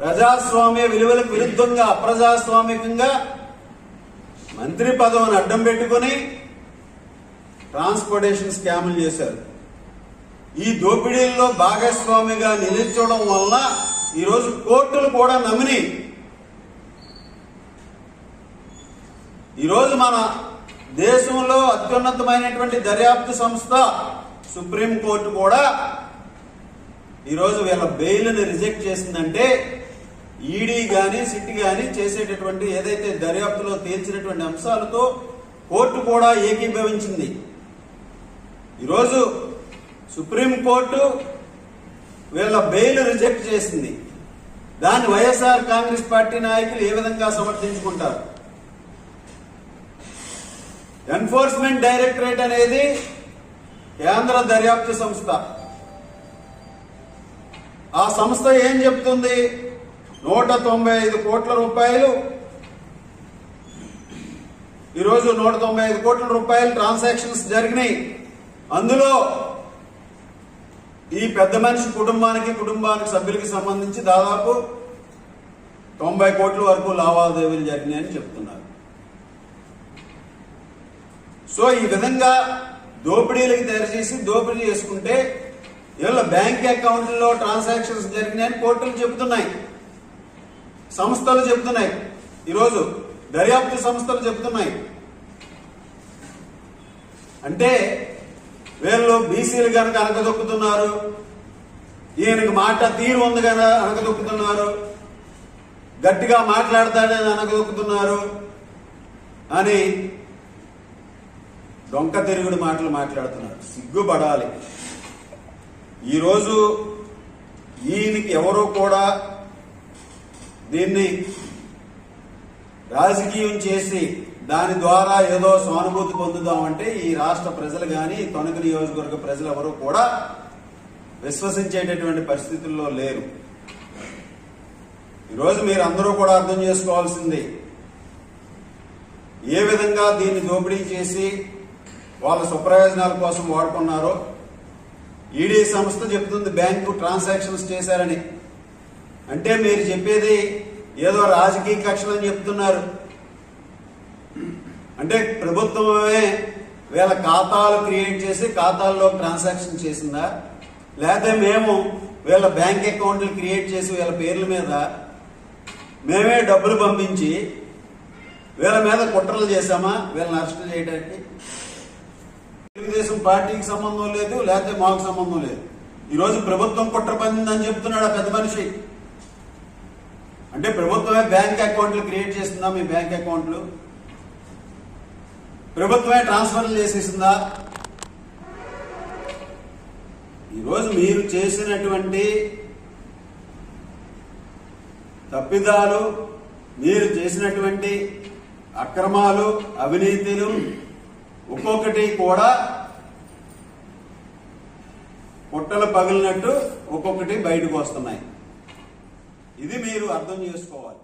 ప్రజాస్వామ్య విలువలకు విరుద్ధంగా అప్రజాస్వామికంగా మంత్రి పదవిని అడ్డం పెట్టుకుని ట్రాన్స్పోర్టేషన్ స్కాములు చేశారు. ఈ దోపిడీల్లో భాగస్వామిగా నిలిచడం వలన ఈరోజు కోర్టులు కూడా నమ్మిని ఈరోజు మన దేశంలో అత్యున్నతమైనటువంటి దర్యాప్తు సంస్థ సుప్రీంకోర్టు కూడా ఈరోజు వీళ్ళ బెయిల్ని రిజెక్ట్ చేసిందంటే ఈడీ గాని సిట్ గాని చేసేటటువంటి ఏదైతే దర్యాప్తులో తేల్చినటువంటి అంశాలతో కోర్టు కూడా ఏకీభవించింది. ఈరోజు సుప్రీంకోర్టు వీళ్ళ బెయిల్ రిజెక్ట్ చేసింది. దాన్ని వైఎస్ఆర్ కాంగ్రెస్ పార్టీ నాయకులు ఏ విధంగా సమర్థించుకుంటారు? ఎన్ఫోర్స్మెంట్ డైరెక్టరేట్ అనేది కేంద్ర దర్యాప్తు సంస్థ. ఆ సంస్థ ఏం చెప్తుంది? 195 కోట్ల రూపాయలు ఈరోజు 195 కోట్ల రూపాయలు ట్రాన్సాక్షన్స్ జరిగినాయి. అందులో ఈ పెద్ద మనిషి కుటుంబానికి సభ్యులకి సంబంధించి దాదాపు 90 కోట్ల వరకు లావాదేవీలు జరిగినాయని చెప్తున్నారు. సో ఈ విధంగా దోపిడీలకు తెరచేసి దోపిడీ చేసుకుంటే వీళ్ళ బ్యాంక్ అకౌంట్లో ట్రాన్సాక్షన్స్ జరిగినాయని కోర్టులు చెబుతున్నాయి, సంస్థలు చెబుతున్నాయి, ఈరోజు దర్యాప్తు సంస్థలు చెబుతున్నాయి. అంటే వీళ్ళు బీసీలు కనుక అనకదొక్కుతున్నారు, ఈయనకి మాట తీరు ఉంది కదా అనకదొక్కుతున్నారు, గట్టిగా మాట్లాడతాడని అనకదొక్కుతున్నారు అని డొంక తిరుగుడు మాటలు మాట్లాడుతున్నారు. సిగ్గుపడాలి. ఈరోజు ఈయనకి ఎవరో కూడా దీన్ని రాజకీయం చేసి దాని ద్వారా ఏదో సానుభూతి పొందుదామంటే ఈ రాష్ట్ర ప్రజలు కానీ తణుకు నియోజకవర్గ ప్రజలు ఎవరు కూడా విశ్వసించేటటువంటి పరిస్థితుల్లో లేరు. ఈరోజు మీరు అందరూ కూడా అర్థం చేసుకోవాల్సింది, ఏ విధంగా దీన్ని దోపిడీ చేసి వాళ్ళ స్వప్రయోజనాల కోసం వాడుకున్నారో. ఈడీ సంస్థ చెప్తుంది బ్యాంకు ట్రాన్సాక్షన్స్ చేశారని. అంటే మీరు చెప్పేది ఏదో రాజకీయ కక్షలని చెప్తున్నారు. అంటే ప్రభుత్వమే వీళ్ళ ఖాతాలు క్రియేట్ చేసి ఖాతాల్లో ట్రాన్సాక్షన్ చేసిందా, లేకపోతే మేము వీళ్ళ బ్యాంక్ అకౌంట్లు క్రియేట్ చేసి వీళ్ళ పేర్ల మీద మేమే డబ్బులు పంపించి వీళ్ళ మీద కుట్రలు చేశామా వీళ్ళని అరెస్ట్ చేయడానికి? తెలుగుదేశం పార్టీకి సంబంధం లేదు, లేకపోతే మాకు సంబంధం లేదు. ఈరోజు ప్రభుత్వం కుట్ర పందిందని చెప్తున్నాడు ఆ పెద్ద మనిషి. అంటే ప్రభుత్వమే బ్యాంక్ అకౌంట్లు క్రియేట్ చేస్తుందా? మీ బ్యాంక్ అకౌంట్లు ప్రభుత్వమే ట్రాన్స్ఫర్లు చేసేసిందా? ఈరోజు మీరు చేసినటువంటి తప్పిదాలు, మీరు చేసినటువంటి అక్రమాలు, అవినీతులు ఒక్కొక్కటి కూడా పుట్టలు పగిలినట్టు ఒక్కొక్కటి బయటకు వస్తున్నాయి. ఇది మీరు అర్థం చేసుకోవాలి.